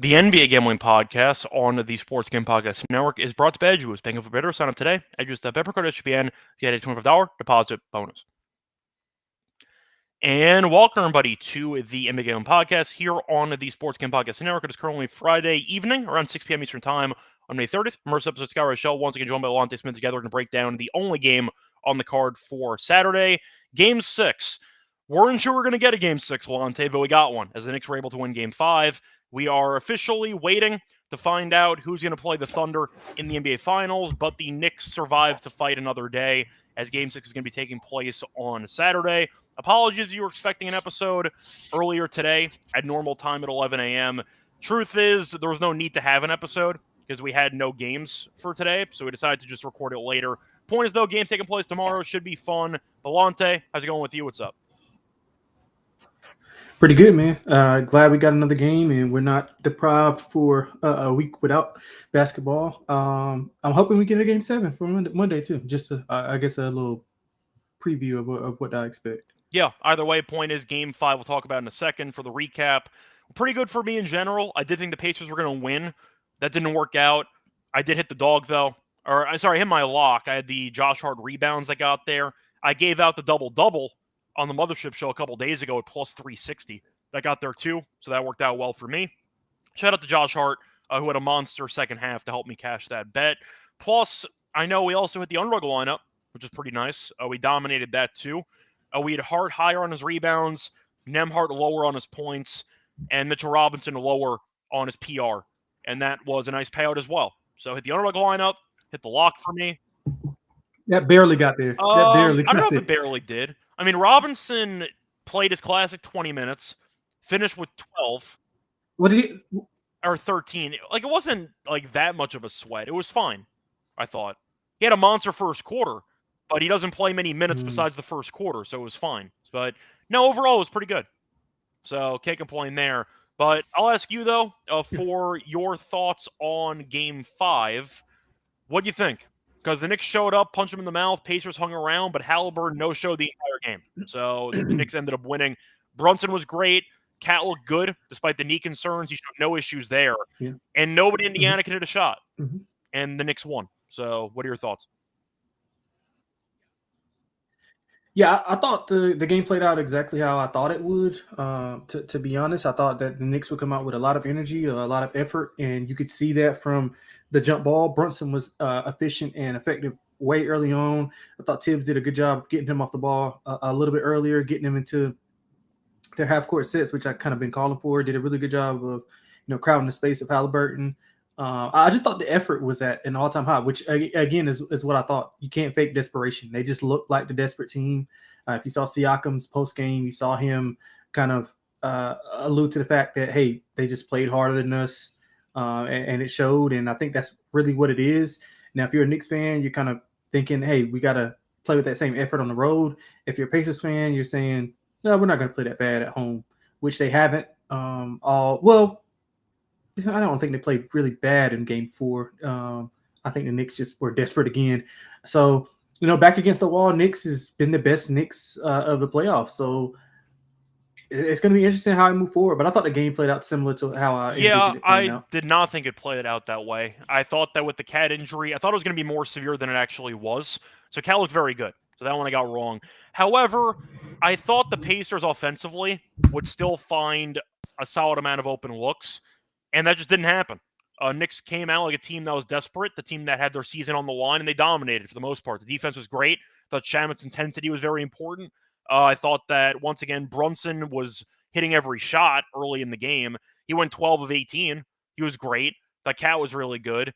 The NBA Gambling Podcast on the Sports Game Podcast Network is brought to you by Edgewood. Thank you for better. Sign up today. Edgewood.bet code SGPN to get a $25 deposit bonus. And welcome, everybody, to the NBA Gambling Podcast here on the Sports Game Podcast Network. It is currently Friday evening, around 6 p.m. Eastern Time on May 30th. First episode of Sky Reichel, once again joined by Lonte Smith. Together, we're going to break down the only game on the card for Saturday, Game 6. Weren't sure we were going to get a Game 6, Lonte, but we got one, as the Knicks were able to win Game 5. We are officially waiting to find out who's going to play the Thunder in the NBA Finals, but the Knicks survived to fight another day, as Game 6 is going to be taking place on Saturday. Apologies if you were expecting an episode earlier today at normal time at 11 a.m. Truth is, there was no need to have an episode because we had no games for today, so we decided to just record it later. Point is, though, games taking place tomorrow should be fun. Belante, how's it going with you? What's up? Pretty good, man. Glad we got another game and we're not deprived for a week without basketball. I'm hoping we get a game 7 for Monday too. Just, I guess, a little preview of what I expect. Yeah, either way, point is Game 5 we'll talk about in a second. For the recap, pretty good for me in general. I did think the Pacers were going to win. That didn't work out. I did hit the dog, though. I hit my lock. I had the Josh Hart rebounds that got there. I gave out the double-double on the Mothership show a couple days ago at plus 360. That got there too, so that worked out well for me. Shout out to Josh Hart, who had a monster second half to help me cash that bet. Plus, I know we also hit the Underdog lineup, which is pretty nice. We dominated that too. We had Hart higher on his rebounds, Nembhard lower on his points, and Mitchell Robinson lower on his PR. And that was a nice payout as well. So hit the Underdog lineup, hit the lock for me. That barely got there. I don't know if it barely did. I mean, Robinson played his classic 20 minutes, finished with 12. What did he? Or 13. Like, it wasn't like that much of a sweat. It was fine, I thought. He had a monster first quarter, but he doesn't play many minutes besides the first quarter, so it was fine. But no, overall, it was pretty good. So can't complain there. But I'll ask you, though, for your thoughts on Game 5. What do you think? Because the Knicks showed up, punched him in the mouth, Pacers hung around, but Halliburton no-showed the entire game. So the Knicks ended up winning. Brunson was great. Cat looked good, despite the knee concerns. He showed no issues there. Yeah. And nobody in Indiana could hit a shot. Mm-hmm. And the Knicks won. So what are your thoughts? Yeah, I thought the game played out exactly how I thought it would. To be honest, I thought that the Knicks would come out with a lot of energy, a lot of effort, and you could see that from the jump ball. Brunson was efficient and effective way early on. I thought Tibbs did a good job getting him off the ball a little bit earlier, getting him into their half-court sets, which I kind of been calling for. Did a really good job of, crowding the space of Halliburton. I just thought the effort was at an all-time high, which, again, is what I thought. You can't fake desperation. They just looked like the desperate team. If you saw Siakam's post-game, you saw him kind of allude to the fact that, hey, they just played harder than us, and it showed, and I think that's really what it is. Now, if you're a Knicks fan, you're kind of thinking, hey, we got to play with that same effort on the road. If you're a Pacers fan, you're saying, no, we're not going to play that bad at home, which they haven't. I don't think they played really bad in Game 4. I think the Knicks just were desperate again. So, back against the wall, Knicks has been the best Knicks of the playoffs. So it's going to be interesting how I move forward. But I thought the game played out similar to how I envisioned it playing out. Did not think it played out that way. I thought that with the Cat injury, I thought it was going to be more severe than it actually was. So Cat looked very good. So that one I got wrong. However, I thought the Pacers offensively would still find a solid amount of open looks. And that just didn't happen. Knicks came out like a team that was desperate, the team that had their season on the line, and they dominated for the most part. The defense was great. I thought Shamet's intensity was very important. I thought that, once again, Brunson was hitting every shot early in the game. He went 12 of 18. He was great. The Cat was really good.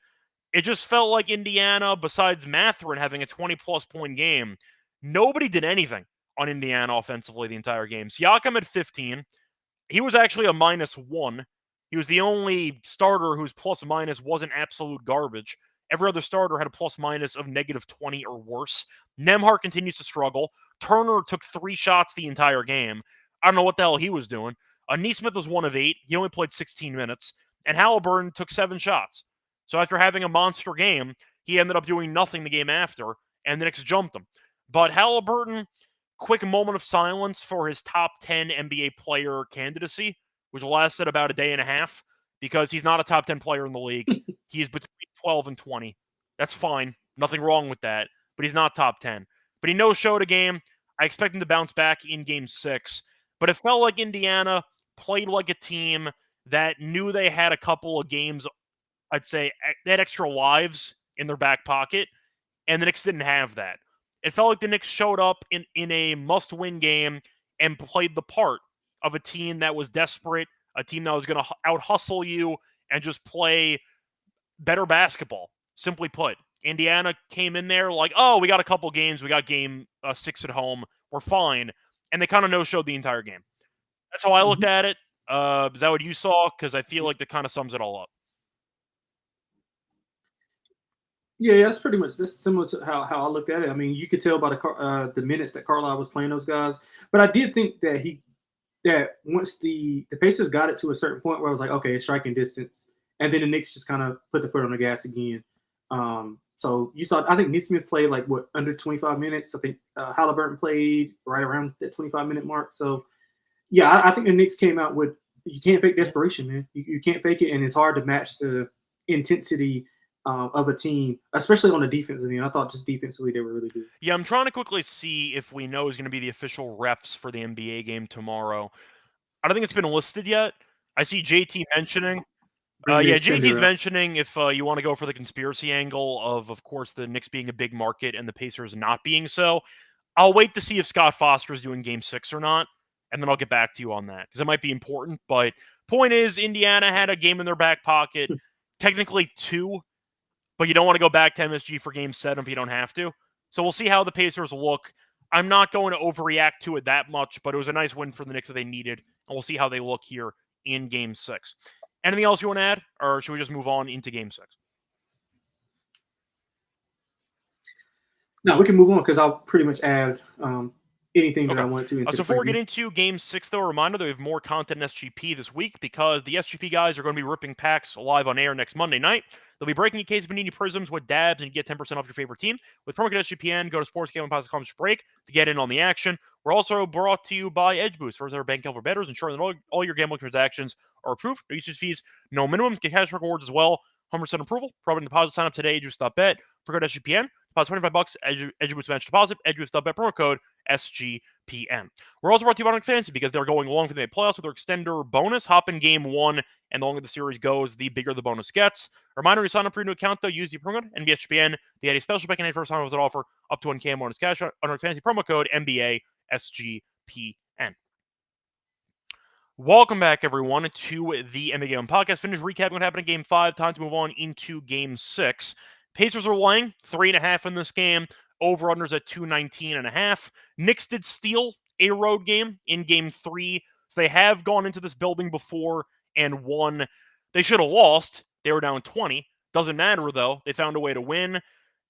It just felt like Indiana, besides Mathurin having a 20-plus point game, nobody did anything on Indiana offensively the entire game. Siakam had 15. He was actually a -1. He was the only starter whose plus-minus wasn't absolute garbage. Every other starter had a plus-minus of -20 or worse. Nembhard continues to struggle. Turner took 3 shots the entire game. I don't know what the hell he was doing. Nesmith was 1 of 8. He only played 16 minutes. And Halliburton took 7 shots. So after having a monster game, he ended up doing nothing the game after, and the Knicks jumped him. But Halliburton, quick moment of silence for his top 10 NBA player candidacy, which lasted about a day and a half. because he's not a top 10 player in the league. He's between 12 and 20. That's fine. Nothing wrong with that. But he's not top 10. But he no-showed a game. I expect him to bounce back in Game 6. But it felt like Indiana played like a team that knew they had a couple of games, I'd say, they had extra lives in their back pocket, and the Knicks didn't have that. It felt like the Knicks showed up in a must-win game and played the part of a team that was desperate, a team that was going to out-hustle you and just play better basketball, simply put. Indiana came in there like, oh, we got a couple games. We got game 6 at home. We're fine. And they kind of no-showed the entire game. That's how I looked at it. Is that what you saw? Because I feel like that kind of sums it all up. Yeah, that's pretty much that's similar to how I looked at it. I mean, you could tell by the minutes that Carlisle was playing those guys, but I did think that once the Pacers got it to a certain point where I was like, okay, it's striking distance, and then the Knicks just kind of put the foot on the gas again. So you saw, I think Nesmith played like under 25 minutes. I think Halliburton played right around that 25-minute mark. So yeah, I think the Knicks came out with, you can't fake desperation, man. You can't fake it, and it's hard to match the intensity of a team, especially on the defensive end. I thought just defensively they were really good. Yeah, I'm trying to quickly see if we know who's going to be the official refs for the NBA game tomorrow. I don't think it's been listed yet. I see JT mentioning. Yeah, JT's mentioning if you want to go for the conspiracy angle of course, the Knicks being a big market and the Pacers not being so. I'll wait to see if Scott Foster's doing Game 6 or not, and then I'll get back to you on that, because it might be important. But point is, Indiana had a game in their back pocket, technically 2, but you don't want to go back to MSG for Game 7 if you don't have to. So we'll see how the Pacers look. I'm not going to overreact to it that much, but it was a nice win for the Knicks that they needed, and we'll see how they look here in Game 6. Anything else you want to add, or should we just move on into Game 6? No, we can move on because I'll pretty much add anything that I want to. So before we get into Game 6, though, a reminder that we have more content in SGP this week because the SGP guys are going to be ripping packs live on air next Monday night. They'll be breaking a case of Panini Prisms with dabs and you get 10% off your favorite team. With promo code SGPN, go to sportsgamblingpodcast.com/break to get in on the action. We're also brought to you by Edge Boost, first ever bank for bettors, ensuring that all your gambling transactions are approved. No usage fees, no minimums, get cash rewards as well. 100% approval. Providing deposit sign up today, edgeboost.bet. For code SGPN, deposit $25, EdgeBoost match deposit, edgeboost.bet, promo code SGPN. We're also brought to you by Underdog Fantasy because they're going along for the playoffs with their extender bonus. Hop in Game 1, and the longer the series goes, the bigger the bonus gets. Reminder, you sign up for your new account, though, use the promo code NBSGPN. They had a special back in first time that offer up to 1K bonus cash. Underdog Fantasy promo code NBASGPN. Welcome back, everyone, to the NBA Game Podcast. Finish recapping what happened in Game 5. Time to move on into Game 6. Pacers are laying 3.5 in this game. Over-unders at 219.5. Knicks did steal a road game in Game 3. So they have gone into this building before and won. They should have lost. They were down 20. Doesn't matter, though. They found a way to win.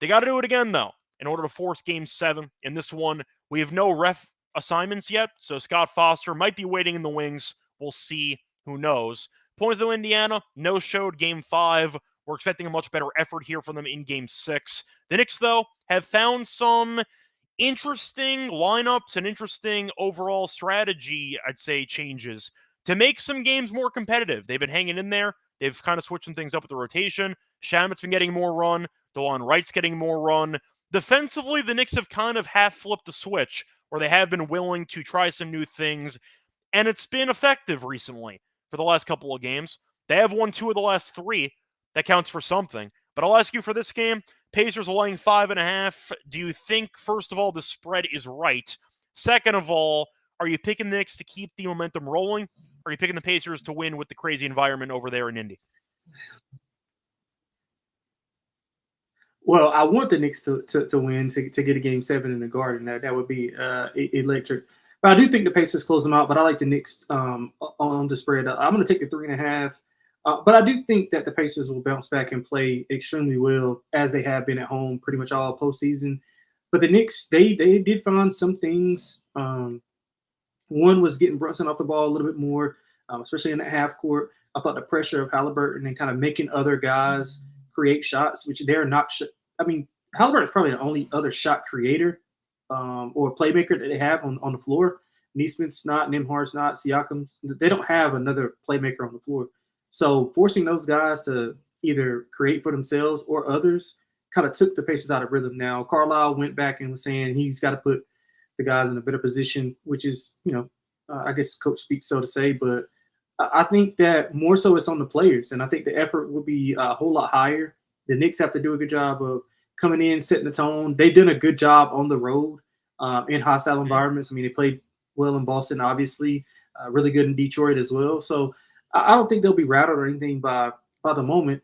They got to do it again, though, in order to force Game 7. In this one, we have no ref assignments yet, so Scott Foster might be waiting in the wings. We'll see. Who knows? Points, though, Indiana no-showed Game 5. We're expecting a much better effort here from them in Game 6. The Knicks, though, have found some interesting lineups and interesting overall strategy, I'd say, changes to make some games more competitive. They've been hanging in there. They've kind of switched some things up with the rotation. Shamet's been getting more run. DeLon Wright's getting more run. Defensively, the Knicks have kind of half-flipped the switch, where they have been willing to try some new things, and it's been effective recently for the last couple of games. They have won 2 of the last 3. That counts for something. But I'll ask you for this game, Pacers are laying 5.5. Do you think, first of all, the spread is right? Second of all, are you picking the Knicks to keep the momentum rolling? Or are you picking the Pacers to win with the crazy environment over there in Indy? Well, I want the Knicks to win, to get a Game 7 in the Garden. That would be electric. But I do think the Pacers close them out, but I like the Knicks on the spread. I'm going to take the 3.5. But I do think that the Pacers will bounce back and play extremely well, as they have been at home pretty much all postseason. But the Knicks, they did find some things. One was getting Brunson off the ball a little bit more, especially in the half court. I thought the pressure of Halliburton and kind of making other guys create shots, which they're not. I mean, Halliburton is probably the only other shot creator or playmaker that they have on the floor. Nesmith's not, Nembhard's not, Siakam's. They don't have another playmaker on the floor. So forcing those guys to either create for themselves or others kind of took the Pacers out of rhythm. Now Carlisle went back and was saying he's got to put the guys in a better position, which is, I guess coach speaks so to say, but I think that more so it's on the players, and I think the effort will be a whole lot higher. The Knicks have to do a good job of coming in, setting the tone. They've done a good job on the road in hostile environments. I mean, they played well in Boston, obviously, really good in Detroit as well. So I don't think they'll be rattled or anything by the moment.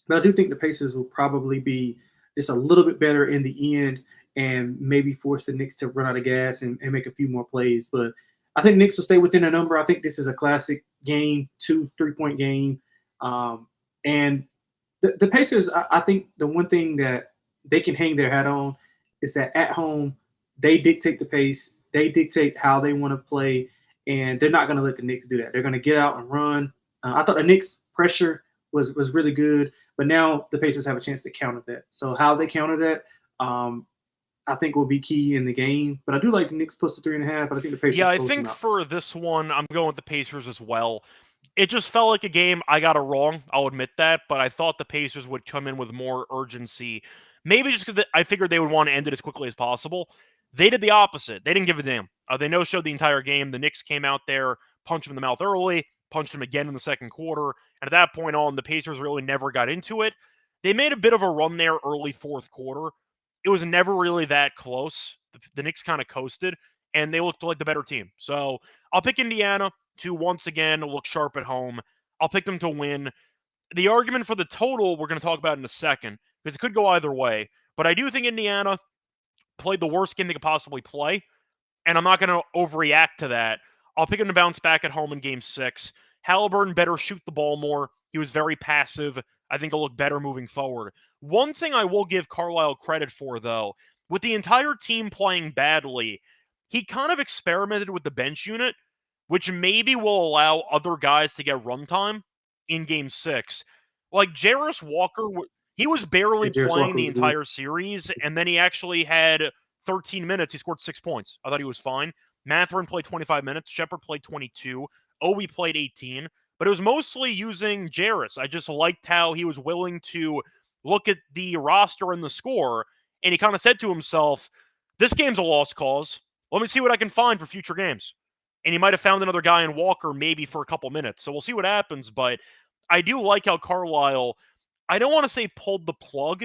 But I do think the Pacers will probably be just a little bit better in the end and maybe force the Knicks to run out of gas and make a few more plays. But I think Knicks will stay within a number. I think this is a classic game, 2-3 point game. And the Pacers, I think the one thing that they can hang their hat on is that at home, they dictate the pace, they dictate how they want to play, and they're not going to let the Knicks do that. They're going to get out and run. I thought the Knicks' pressure was really good, but now the Pacers have a chance to counter that. So how they counter that, I think will be key in the game. But I do like the Knicks plus the 3.5, but I think the Pacers. Yeah, I think for this one, I'm going with the Pacers as well. It just felt like a game I got it wrong. I'll admit that, but I thought the Pacers would come in with more urgency. Maybe just because I figured they would want to end it as quickly as possible. They did the opposite. They didn't give a damn. They no-showed the entire game. The Knicks came out there, punched him in the mouth early, punched him again in the second quarter, and at that point on, the Pacers really never got into it. They made a bit of a run there early fourth quarter. It was never really that close. The Knicks kind of coasted, and they looked like the better team. So I'll pick Indiana to once again look sharp at home. I'll pick them to win. The argument for the total we're going to talk about in a second, because it could go either way. But I do think Indiana played the worst game they could possibly play, and I'm not going to overreact to that. I'll pick him to bounce back at home in Game 6. Halliburton better shoot the ball more. He was very passive. I think he'll look better moving forward. One thing I will give Carlisle credit for, though, with the entire team playing badly, he kind of experimented with the bench unit, which maybe will allow other guys to get runtime in Game 6. Like Jarris Walker, he was barely playing the entire series, and then he actually had 13 minutes. He scored 6 points. I thought he was fine. Mathurin played 25 minutes. Shepard played 22. Obi played 18. But it was mostly using Jarris. I just liked how he was willing to look at the roster and the score, and he kind of said to himself, this game's a lost cause. Let me see what I can find for future games. And he might have found another guy in Walker maybe for a couple minutes. So we'll see what happens. But I do like how Carlisle, I don't want to say pulled the plug,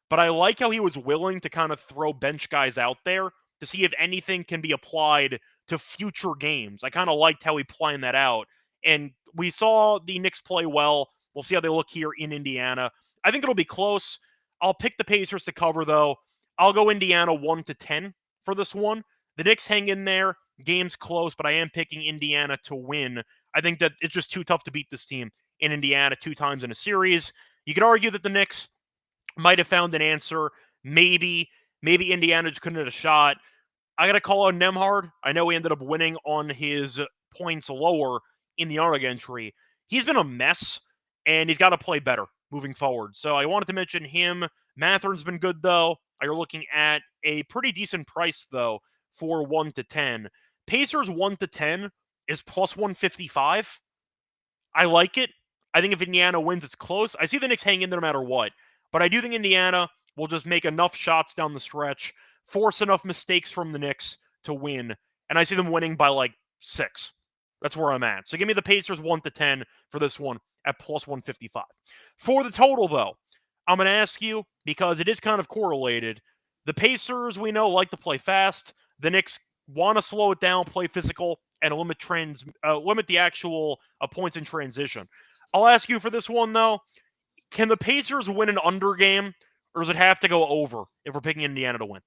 but I like how he was willing to kind of throw bench guys out there to see if anything can be applied to future games. I kind of liked how he planned that out. And we saw the Knicks play well. We'll see how they look here in Indiana. I think it'll be close. I'll pick the Pacers to cover, though. I'll go Indiana 1-10 for this one. The Knicks hang in there. Game's close, but I am picking Indiana to win. I think that it's just too tough to beat this team in Indiana 2 times in a series. You could argue that the Knicks might have found an answer. Maybe Indiana just couldn't hit a shot. I got to call out Nembhard. I know he ended up winning on his points lower in the Underdog entry. He's been a mess, and he's got to play better moving forward. So I wanted to mention him. Mathurin's been good, though. You're looking at a pretty decent price, though, for 1-10. Pacers 1-10 is plus 155. I like it. I think if Indiana wins, it's close. I see the Knicks hang in there no matter what. But I do think Indiana will just make enough shots down the stretch, force enough mistakes from the Knicks to win. And I see them winning by like 6. That's where I'm at. So give me the Pacers 1-10 for this one at plus 155. For the total, though, I'm going to ask you, because it is kind of correlated, the Pacers, we know, like to play fast. The Knicks want to slow it down, play physical, and limit the actual points in transition. I'll ask you for this one, though. Can the Pacers win an under game, or does it have to go over if we're picking Indiana to win?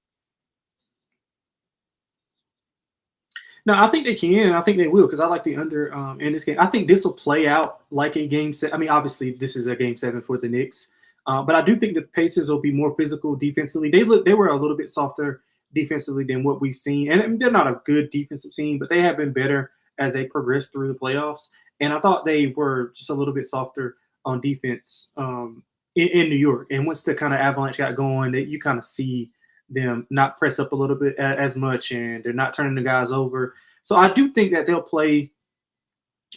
No, I think they can, and I think they will, because I like the under in this game. I think this will play out like a game set. I mean, obviously, this is a game 7 for the Knicks, but I do think the Pacers will be more physical defensively. They were a little bit softer defensively than what we've seen, and I mean, they're not a good defensive team, but they have been better as they progressed through the playoffs. And I thought they were just a little bit softer on defense in New York. And once the kind of avalanche got going, you kind of see them not press up a little bit as much, and they're not turning the guys over. So I do think that they'll play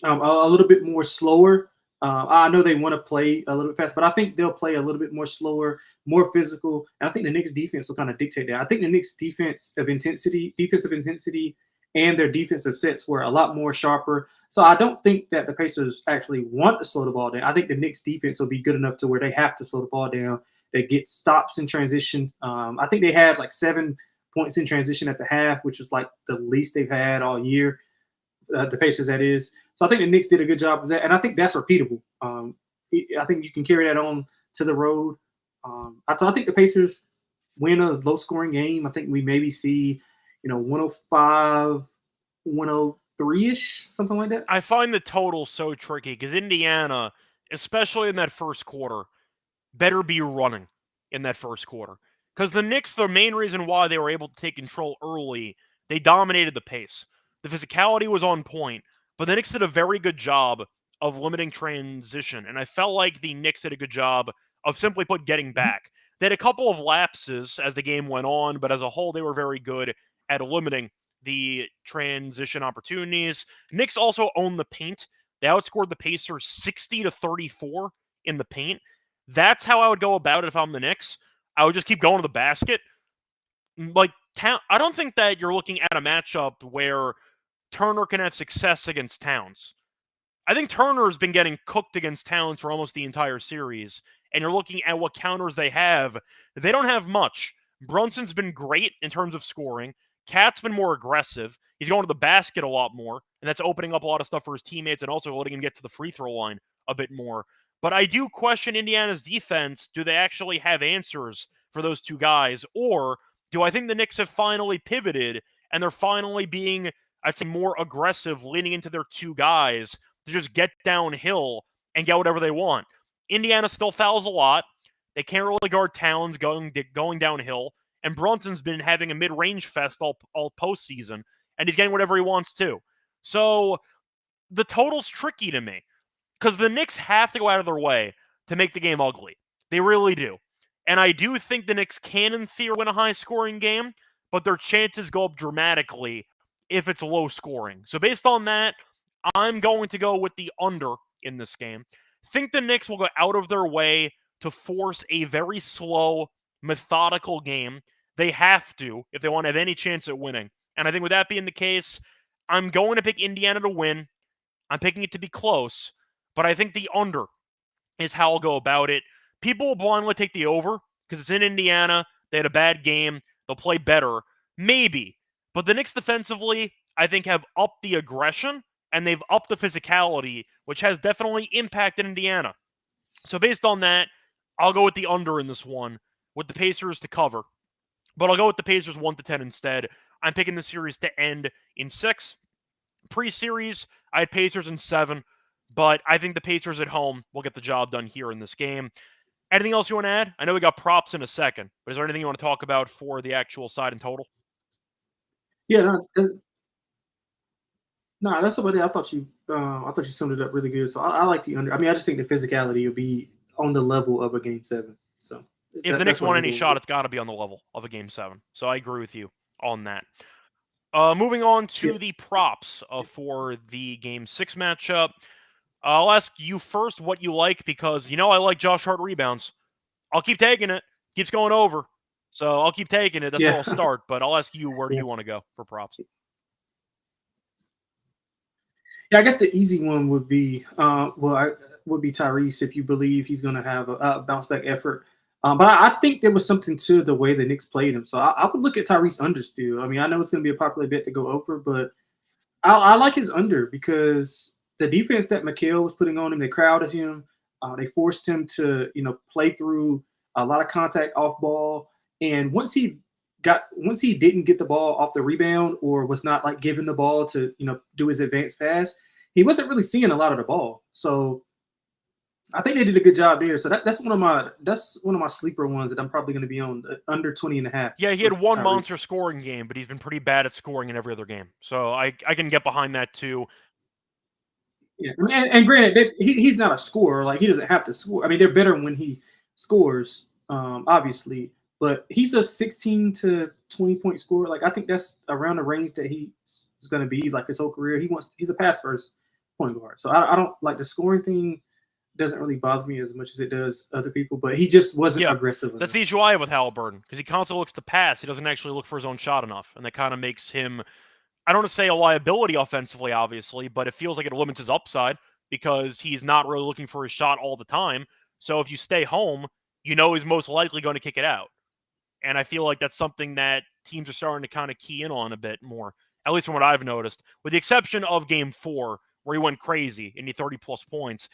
a little bit more slower I know they want to play a little bit fast, but I think they'll play a little bit more slower, more physical, and I think the Knicks defense will kind of dictate that. I think the Knicks defensive intensity, and their defensive sets were a lot more sharper. So I don't think that the Pacers actually want to slow the ball down. I think the Knicks defense will be good enough to where they have to slow the ball down. They get stops in transition. I think they had like 7 points in transition at the half, which was like the least they've had all year. The Pacers, that is. So I think the Knicks did a good job of that, and I think that's repeatable. I think you can carry that on to the road. I think the Pacers win a low-scoring game. I think we maybe see, 105, 103-ish, something like that. I find the total so tricky because Indiana, especially in that first quarter, better be running in that first quarter. Because the Knicks, the main reason why they were able to take control early, they dominated the pace. The physicality was on point, but the Knicks did a very good job of limiting transition. And I felt like the Knicks did a good job of, simply put, getting back. They had a couple of lapses as the game went on, but as a whole, they were very good at limiting the transition opportunities. Knicks also owned the paint. They outscored the Pacers 60-34 in the paint. That's how I would go about it if I'm the Knicks. I would just keep going to the basket. Like, I don't think that you're looking at a matchup where Turner can have success against Towns. I think Turner's been getting cooked against Towns for almost the entire series, and you're looking at what counters they have. They don't have much. Brunson's been great in terms of scoring. Cat's been more aggressive. He's going to the basket a lot more, and that's opening up a lot of stuff for his teammates and also letting him get to the free throw line a bit more. But I do question Indiana's defense. Do they actually have answers for those two guys? Or do I think the Knicks have finally pivoted and they're finally being, I'd say, more aggressive, leaning into their two guys to just get downhill and get whatever they want? Indiana still fouls a lot. They can't really guard Towns going downhill. And Brunson's been having a mid-range fest all postseason, and he's getting whatever he wants too. So the total's tricky to me because the Knicks have to go out of their way to make the game ugly. They really do. And I do think the Knicks can, in theory, win a high-scoring game, but their chances go up dramatically if it's low scoring. So based on that, I'm going to go with the under in this game. Think the Knicks will go out of their way to force a very slow, methodical game. They have to if they want to have any chance at winning. And I think with that being the case, I'm going to pick Indiana to win. I'm picking it to be close, but I think the under is how I'll go about it. People will blindly take the over because it's in Indiana. They had a bad game. They'll play better. Maybe. But the Knicks defensively, I think, have upped the aggression and they've upped the physicality, which has definitely impacted Indiana. So based on that, I'll go with the under in this one with the Pacers to cover. But I'll go with the Pacers 1-10 instead. I'm picking the series to end in 6. Pre-series, I had Pacers in 7, but I think the Pacers at home will get the job done here in this game. Anything else you want to add? I know we got props in a second, but is there anything you want to talk about for the actual side and total? Yeah, no, that's about it. I thought you summed it up really good. So I like the under. I mean, I just think the physicality will be on the level of a game 7. So if the Knicks want any shot, it's got to be on the level of a game 7. So I agree with you on that. Moving on to the props for the game 6 matchup. I'll ask you first what you like because I like Josh Hart rebounds. I'll keep taking it. Keeps going over. So I'll keep taking it. That's where I'll start. But I'll ask you, where do you want to go for props? Yeah, I guess the easy one would be would be Tyrese if you believe he's going to have a bounce back effort. But I think there was something to the way the Knicks played him. So I would look at Tyrese under still. I mean, I know it's going to be a popular bet to go over, but I like his under because the defense that McHale was putting on him, they crowded him. They forced him to, play through a lot of contact off ball. And once he didn't get the ball off the rebound or was not like given the ball to, do his advanced pass, he wasn't really seeing a lot of the ball. So I think they did a good job there. So that's one of my sleeper ones that I'm probably going to be on, under 20.5. Yeah, he had one monster scoring game, but he's been pretty bad at scoring in every other game. So I can get behind that too. Yeah, and granted, he's not a scorer. Like, he doesn't have to score. I mean, they're better when he scores, obviously. But he's a 16 to 20 point scorer. Like, I think that's around the range that he's going to be like his whole career. He's a pass first point guard. So I don't like the scoring thing. doesn't really bother me as much as it does other people, but he just wasn't aggressive enough. That's the issue I have with Halliburton, because he constantly looks to pass. He doesn't actually look for his own shot enough, and that kind of makes him, I don't want to say a liability offensively, obviously, but it feels like it limits his upside because he's not really looking for his shot all the time. So if you stay home, you know he's most likely going to kick it out. And I feel like that's something that teams are starting to kind of key in on a bit more, at least from what I've noticed, with the exception of Game 4, where he went crazy and he 30-plus points.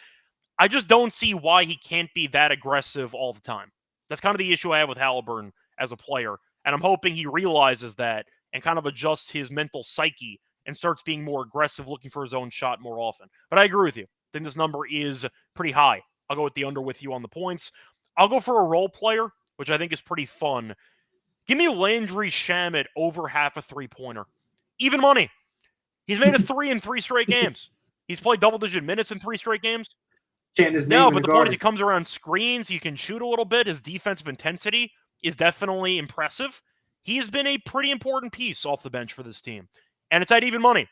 I just don't see why he can't be that aggressive all the time. That's kind of the issue I have with Halliburton as a player, and I'm hoping he realizes that and kind of adjusts his mental psyche and starts being more aggressive, looking for his own shot more often. But I agree with you. I think this number is pretty high. I'll go with the under with you on the points. I'll go for a role player, which I think is pretty fun. Give me Landry Shamet over half a three-pointer. Even money. He's made a 3 in 3 straight games. He's played double-digit minutes in 3 straight games. His No, name but the point is he comes around screens. He can shoot a little bit. His defensive intensity is definitely impressive. He's been a pretty important piece off the bench for this team. And it's at even money.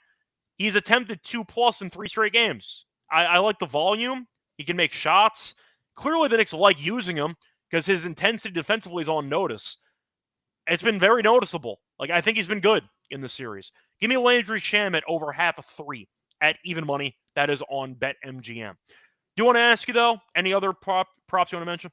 He's attempted 2+ in 3 straight games. I like the volume. He can make shots. Clearly the Knicks like using him because his intensity defensively is on notice. It's been very noticeable. Like, I think he's been good in the series. Give me Landry Shamet over half a 3 at even money. That is on BetMGM. Do you want to ask you, though, any other props you want to mention?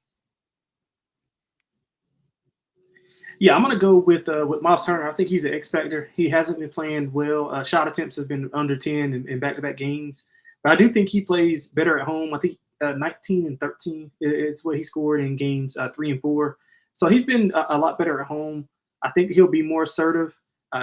Yeah, I'm going to go with Miles Turner. I think he's an X factor. He hasn't been playing well. Shot attempts have been under 10 in back-to-back games. But I do think he plays better at home. I think 19 and 13 is what he scored in games 3 and 4. So he's been a lot better at home. I think he'll be more assertive.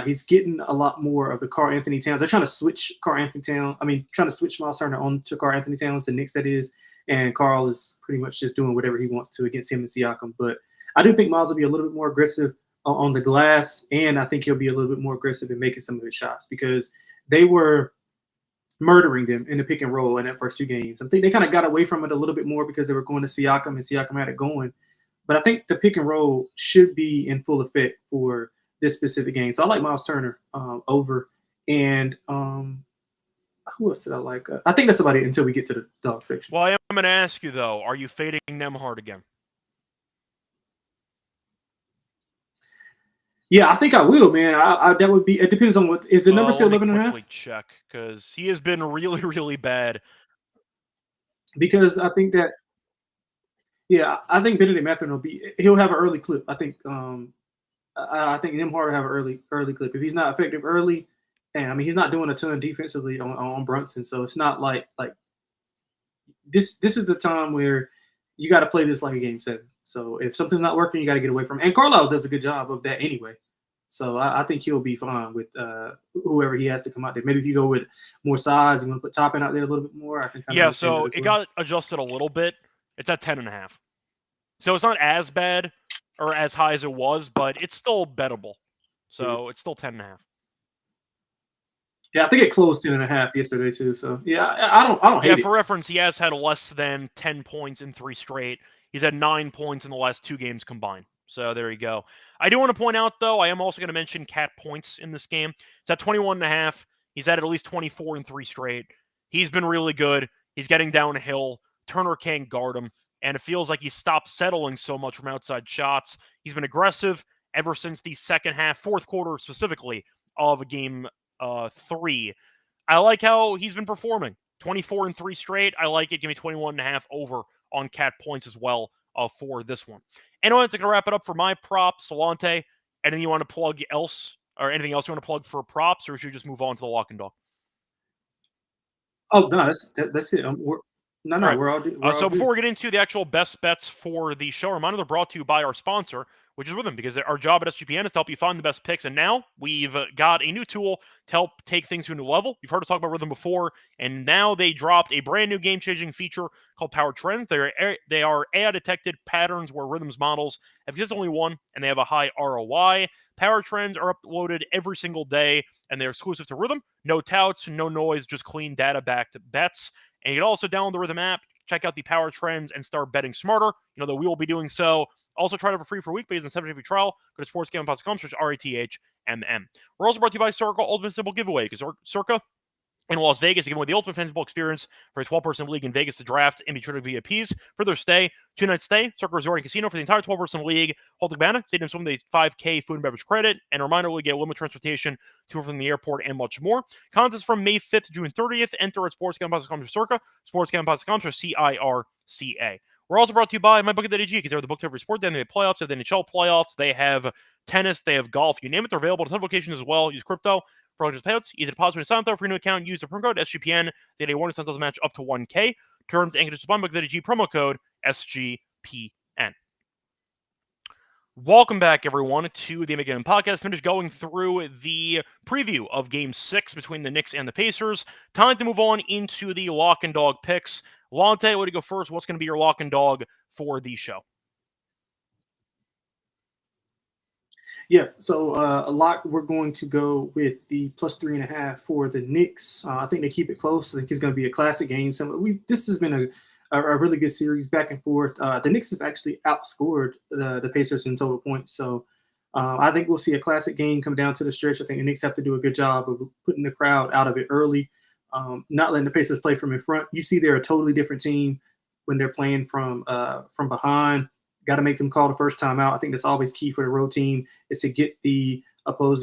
He's getting a lot more of the Karl-Anthony Towns. They're trying to switch trying to switch Miles Turner on to Karl-Anthony Towns, the Knicks, that is. And Karl is pretty much just doing whatever he wants to against him and Siakam. But I do think Miles will be a little bit more aggressive on the glass, and I think he'll be a little bit more aggressive in making some of his shots because they were murdering them in the pick and roll in that first 2 games. I think they kind of got away from it a little bit more because they were going to Siakam, and Siakam had it going. But I think the pick and roll should be in full effect for this specific game. So I like Miles Turner over. And who else did I like? I think that's about it until we get to the dog section. Well, I am going to ask you, though, are you fading Nembhard again? Yeah, I think I will, man. That would be. It depends on what is the number still 11.5. Quickly check because he has been really, really bad. Because I think that, yeah, I think Benedict Mathurin he'll have an early clip. I think I think Nembhard will have an early clip if he's not effective early. And I mean, he's not doing a ton defensively on Brunson, so it's not like this. This is the time where you got to play this like a game 7. So if something's not working, you got to get away from it. And Carlisle does a good job of that anyway. So I think he'll be fine with whoever he has to come out there. Maybe if you go with more size, you want to put Toppin out there a little bit more. I can so it got adjusted a little bit. It's at 10.5. So it's not as bad or as high as it was, but it's still bettable. So It's still 10.5. Yeah, I think it closed 10.5 yesterday too. So yeah, I don't hate it. Yeah, for reference, he has had less than 10 points in 3 straight. He's had 9 points in the last 2 games combined. So there you go. I do want to point out, though, I am also going to mention Cat points in this game. It's at 21.5. He's had at least 24 in 3 straight. He's been really good. He's getting downhill. Turner can't guard him. And it feels like he stopped settling so much from outside shots. He's been aggressive ever since the second half, fourth quarter specifically, of game 3. I like how he's been performing. 24 in 3 straight. I like it. Give me 21.5 over on Cat points as well for this one. Anyway, that's going to wrap it up for my props. Lonte, anything you want to plug else, or anything else you want to plug for props, or should we just move on to the lock and dog? Oh, no, that's it. We're all good. So before we get into the actual best bets for the show, reminder they're brought to you by our sponsor, which is Rhythm, because our job at SGPN is to help you find the best picks. And now we've got a new tool to help take things to a new level. You've heard us talk about Rhythm before, and now they dropped a brand new game-changing feature called Power Trends. They are AI-detected patterns where Rhythm's models have consistently won, and they have a high ROI. Power Trends are uploaded every single day, and they're exclusive to Rhythm. No touts, no noise, just clean data-backed bets. And you can also download the Rhythm app, check out the Power Trends, and start betting smarter. You know that we will be doing so. Also, try it for free for a week based on 7-day free trial. Go to sportsgamblingpods.com/RATHMM. We're also brought to you by Circa Ultimate Simple Giveaway, because Circa in Las Vegas, giving away the ultimate fantasy football experience for a 12-person league in Vegas to draft and be treated VIPs for their stay. 2-night stay, Circle Resort and Casino for the entire 12-person league. Hold the cabana, stadium swim, the 5K food and beverage credit, and a reminder, we'll get limited transportation to from the airport and much more. Contest from May 5th to June 30th. Enter at sportsgamble.com/circa, sportsgamble.com/CIRCA. We're also brought to you by MyBookie.ag, because they're the book to every sport. They have the playoffs, they have the NHL playoffs, they have tennis, they have golf, you name it, they're available at a ton of locations as well. Use crypto for payouts. Easy deposit and sign up for a new account. Use the promo code SGPN. They had a warning doesn't match up to 1K. Terms and conditions apply. MyBookie.ag promo code SGPN. Welcome back, everyone, to the Again podcast. Finished going through the preview of Game 6 between the Knicks and the Pacers. Time to move on into the lock and dog picks. Lonte, what do you go first? What's going to be your lock and dog for the show? Yeah, so a lot, we're going to go with the +3.5 for the Knicks. I think they keep it close. I think it's going to be a classic game. This has been a really good series back and forth. The Knicks have actually outscored the Pacers in total points. So I think we'll see a classic game come down to the stretch. I think the Knicks have to do a good job of putting the crowd out of it early, not letting the Pacers play from in front. You see they're a totally different team when they're playing from behind. Got to make them call the first time out. I think that's always key for the road team, is to get the home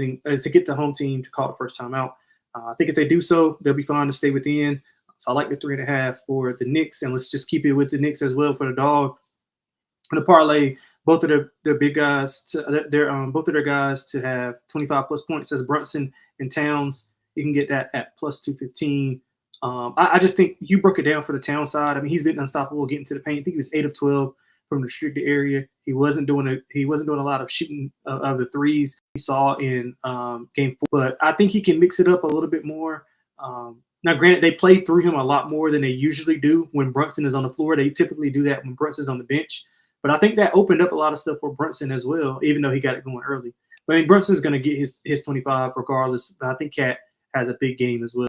team to call the first time out. I think if they do so, they'll be fine to stay within. So I like the 3.5 for the Knicks, and let's just keep it with the Knicks as well for the dog. And the parlay, both of their big guys both of their guys to have 25 plus points as Brunson and Towns. You can get that at +215. I just think you broke it down for the Town side. I mean, he's been unstoppable getting to the paint. I think he was 8 of 12 from the restricted area. He wasn't doing a lot of shooting of the threes we saw in game 4, but I think he can mix it up a little bit more. Now, granted, they play through him a lot more than they usually do when Brunson is on the floor. They typically do that when Brunson's on the bench, but I think that opened up a lot of stuff for Brunson as well, even though he got it going early. But I mean, Brunson's going to get his 25 regardless. But I think Cat has a big game as well,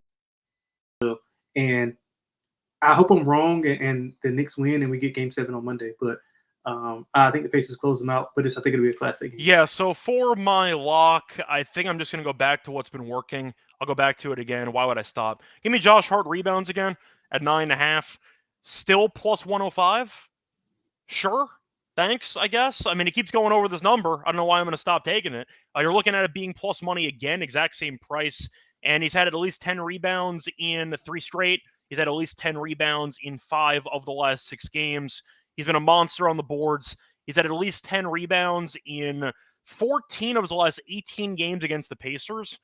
and I hope I'm wrong and the Knicks win and we get Game 7 on Monday. But I think the Pacers close them out. But I think it'll be a classic game. Yeah, so for my lock, I think I'm just going to go back to what's been working. I'll go back to it again. Why would I stop? Give me Josh Hart rebounds again at 9.5. Still +105. Sure. Thanks, I guess. I mean, it keeps going over this number. I don't know why I'm going to stop taking it. You're looking at it being plus money again, exact same price. And he's had at least 10 rebounds in 3 straight. He's had at least 10 rebounds in 5 of the last 6 games. He's been a monster on the boards. He's had at least 10 rebounds in 14 of his last 18 games against the Pacers.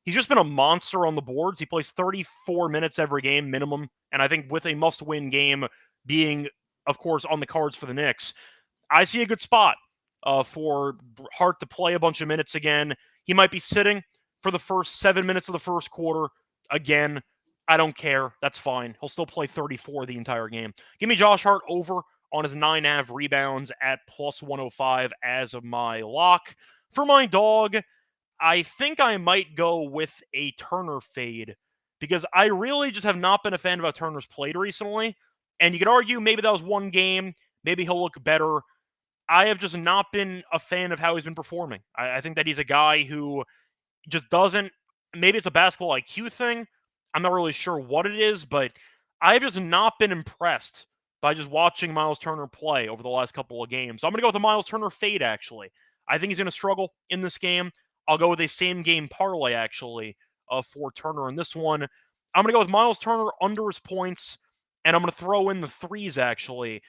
He's just been a monster on the boards. He plays 34 minutes every game minimum. And I think with a must-win game being, of course, on the cards for the Knicks, I see a good spot for Hart to play a bunch of minutes again. He might be sitting for the first 7 minutes of the first quarter again. I don't care. That's fine. He'll still play 34 the entire game. Give me Josh Hart over on his 9.5 rebounds at +105 as of my lock. For my dog, I think I might go with a Turner fade because I really just have not been a fan of how Turner's played recently. And you could argue maybe that was one game. Maybe he'll look better. I have just not been a fan of how he's been performing. I think that he's a guy who just doesn't, maybe it's a basketball IQ thing. I'm not really sure what it is, but I've just not been impressed by just watching Miles Turner play over the last couple of games. So I'm going to go with a Miles Turner fade, actually. I think he's going to struggle in this game. I'll go with a same-game parlay, actually, for Turner in this one. I'm going to go with Miles Turner under his points, and I'm going to throw in the threes, actually.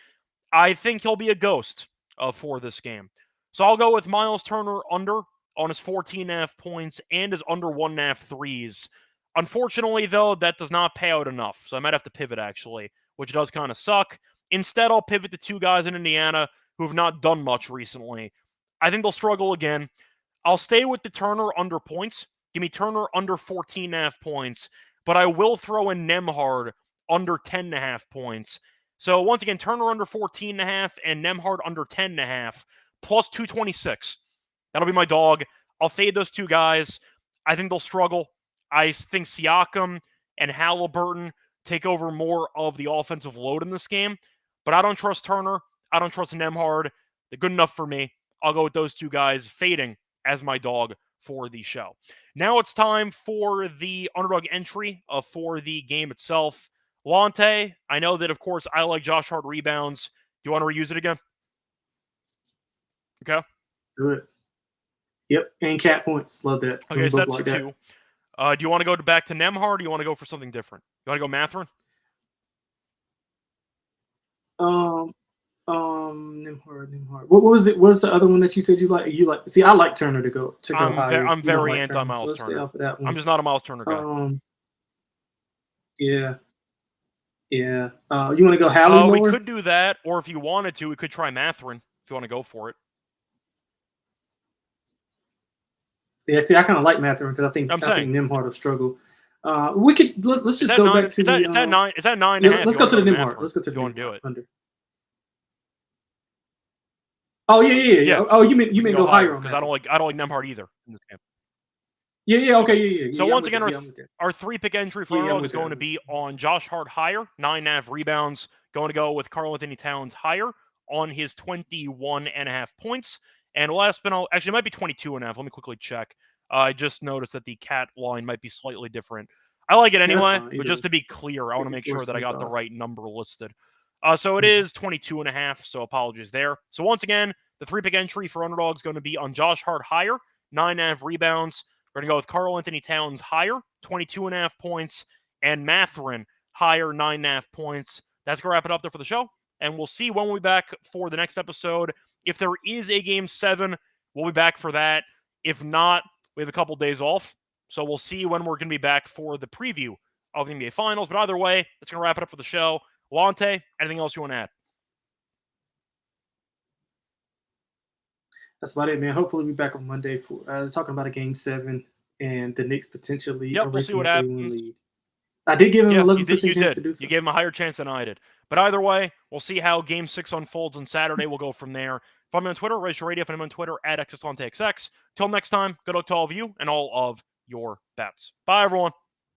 I think he'll be a ghost for this game. So I'll go with Miles Turner under on his 14.5 points and his under 1.5 threes. Unfortunately, though, that does not pay out enough. So I might have to pivot, actually, which does kind of suck. Instead, I'll pivot to 2 guys in Indiana who have not done much recently. I think they'll struggle again. I'll stay with the Turner under points. Give me Turner under 14.5 points. But I will throw in Nembhard under 10.5 points. So once again, Turner under 14.5 and Nembhard under 10.5 plus 226. That'll be my dog. I'll fade those 2 guys. I think they'll struggle. I think Siakam and Halliburton take over more of the offensive load in this game. But I don't trust Turner. I don't trust Nembhard. They're good enough for me. I'll go with those 2 guys fading as my dog for the show. Now it's time for the underdog entry for the game itself. Lonte, I know that, of course, I like Josh Hart rebounds. Do you want to reuse it again? Okay. Good. Yep, and cat points. Love that. Okay, so that's like 2. Do you want to go back to Nemhard, or do you want to go for something different? You want to go Mathurin? Nimhard. What was it? What's the other one that you said you like? See, I like Turner to go higher. I'm very like anti Miles so Turner. Stay off of that one. I'm just not a Miles Turner guy. Yeah. You want to go Hallie? We could do that, or if you wanted to, we could try Mathurin if you want to go for it. Yeah, see, I kind of like Mathurin because I think Nimhard will struggle. We could let's just go back to the. It's at 9. It's at 9.5. Yeah, let's go to the Nimhard. Let's go to the. You want to do it? Under. Oh yeah. Oh, you mean go higher on because I don't like Nemhard either in this game. Yeah. Okay. So once again, our 3-pick entry for underdog is going to be on Josh Hart higher, 9.5 rebounds. Going to go with Karl-Anthony Towns higher on his 21.5 points. And last but not, actually, it might be 22.5. Let me quickly check. I just noticed that the cat line might be slightly different. I like it anyway, but just to be clear, I want to make sure that I got the right number listed. So it is 22.5, so apologies there. So once again, the 3-pick entry for underdog is going to be on Josh Hart higher, 9.5 rebounds. We're going to go with Karl-Anthony Towns higher, 22.5 points, and Mathurin higher, 9.5 points. That's going to wrap it up there for the show, and we'll see when we'll be back for the next episode. If there is a Game 7, we'll be back for that. If not, we have a couple days off, so we'll see when we're going to be back for the preview of the NBA Finals. But either way, that's going to wrap it up for the show. Lonte, anything else you want to add? That's about it, man. Hopefully we'll be back on Monday for talking about a Game 7 and the Knicks potentially. Yep, we'll see what happens. I did give him 11% chance to do so. You gave him a higher chance than I did. But either way, we'll see how Game 6 unfolds on Saturday. We'll go from there. Follow me on Twitter, Reichel Radio. Follow me on Twitter @XSLonteXX. Till next time, good luck to all of you and all of your bets. Bye, everyone.